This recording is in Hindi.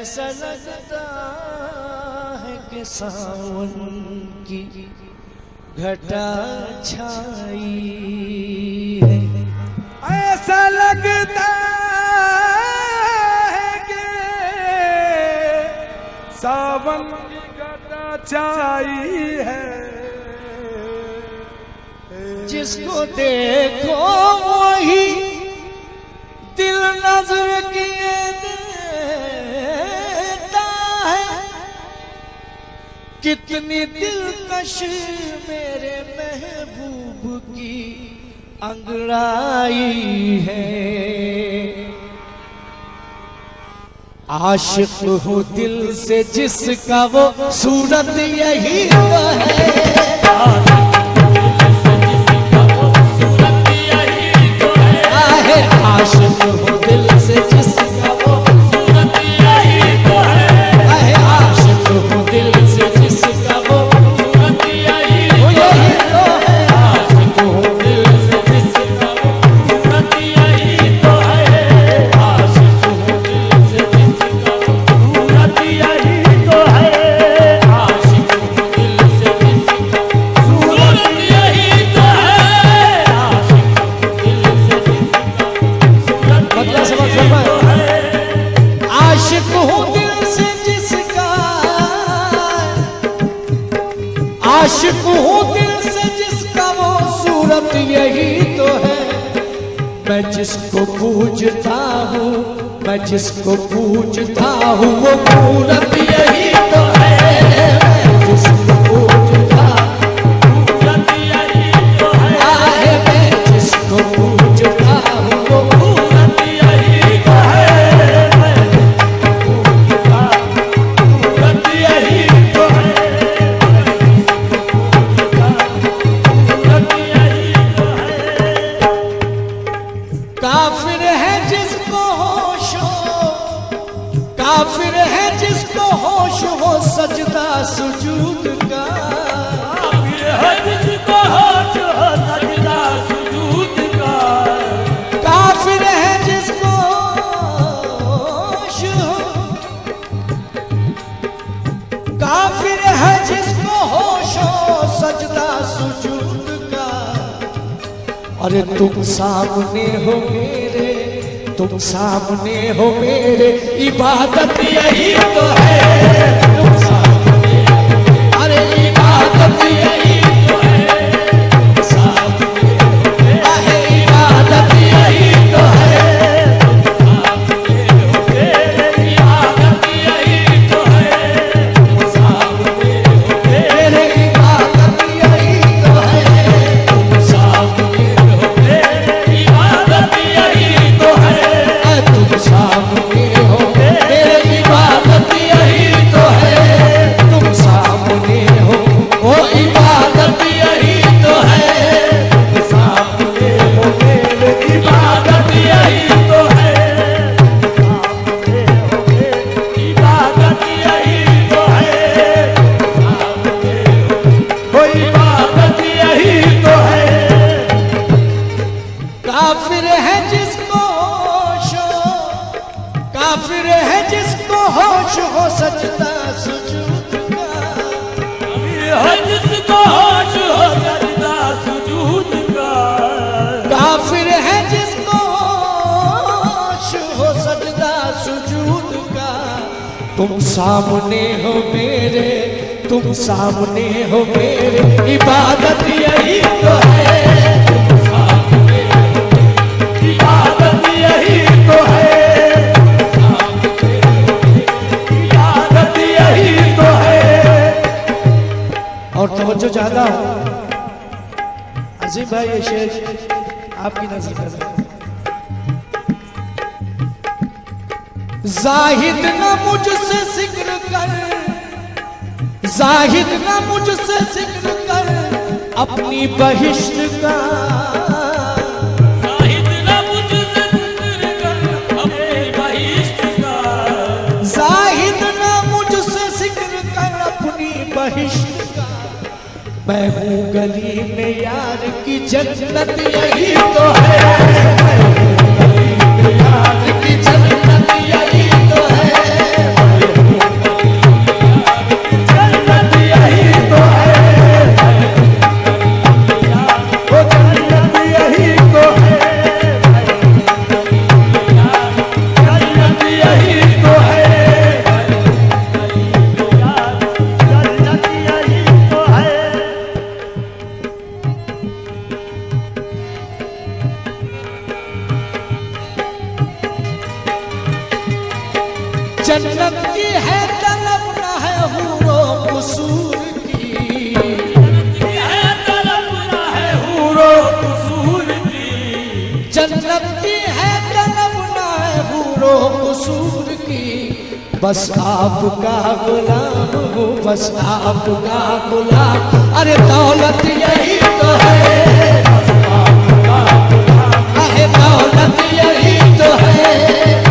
ऐसा लगता है कि सावन की घटा छाई है। ऐसा लगता है कि सावन की घटा छाई है। जिसको देखो वही दिल नजर किए देता है। कितनी दिलकश मेरे महबूब की अंगड़ाई है। आशिक हूँ दिल से जिसका वो सूरत यही तो है। आशिक हो दिल से जिसका वो सूरत यही तो है। आशिक हो दिल से जिसका वो सूरत यही तो है। आशिक हो दिल से जिसका वो सूरत यही तो है। आशिक हो दिल से जिसका वो सूरत यही तो है। आशिक हो दिल से जिसका सूरत यही तो है। आशिक हो दिल से आशिक हूँ दिल से जिसका, आशिक हूँ दिल से जिसका वो सूरत यही तो है। मैं जिसको पूजता हूँ, मैं जिसको पूजता हूँ वो मूरत यही तो है। मैं जिसको पूजता मूरत यही तो है। मैं जिसको पूजता हूँ वो मूरत यही तो है। काफिर है जिसको होश हो, काफिर है जिसको होश हो सजदा सुजूद का। काफिर है जिसको होश हो सजदा सुजूद का। काफिर है जिसको होश हो, काफिर है जिसको होश हो सजदा सुजूद का। अरे तुम सामने हो मेरे, तुम सामने हो मेरे, इबादत यही तो है। तुम सामने हो, अरे इबादत यही तो है। तुम सामने हो मेरे, इबादत यही तो है। तुम सामने हो मेरे, इबादत यही तो है। तुम सामने हो मेरे, इबादत यही तो है। तुम सामने इबादत यही तो है। तुम सामने हो मेरे, इबादत यही तो है। तुम सामने हो वो इबादत यही तो है। तुम सामने हो मेरे, इबादत यही तो है। सामने हो मेरे, इबादत यही तो है। सामने हो वो इबादत यही तो है। काफिर है जिसको होश हो, काफिर है जिसको होश हो सजदा सुजूद का। काफिर है जिसको होश हो सजदा सुजूद का। काफिर है जिसको होश हो सजदा सुजूद का। तुम सामने हो मेरे, तुम सामने हो मेरे, इबादत यही तो है। तुम सामने हो इबादत यही तो है। सामने हो इबादत यही तो है। और तवज्जो ज्यादा हो अजीम भाई, ये शेर आपकी नजर कर रहे हैं। जाहिद ना मुझसे जिक्र कर, जाहिद ना मुझसे जिक्र कर अपनी बहिश्त का। जाहिद ना मुझसे जिक्र कर अपनी बहिश्त का। जाहिद ना मुझसे जिक्र कर अपनी बहिश्त का। मैं हूँ गली में यार की जन्नत यही तो है। मैं हूँ गली में यार की जन्नत यही तो है। जन्नत की है तलब न है हूरो कसूर की, है तलब न है हूरो कसूर की, जन्नत की है तलब न है हूरो कसूर की। बस आपका गुलाम हूँ, बस आपका गुलाम। अरे दौलत यही तो है, अरे दौलत यही तो है।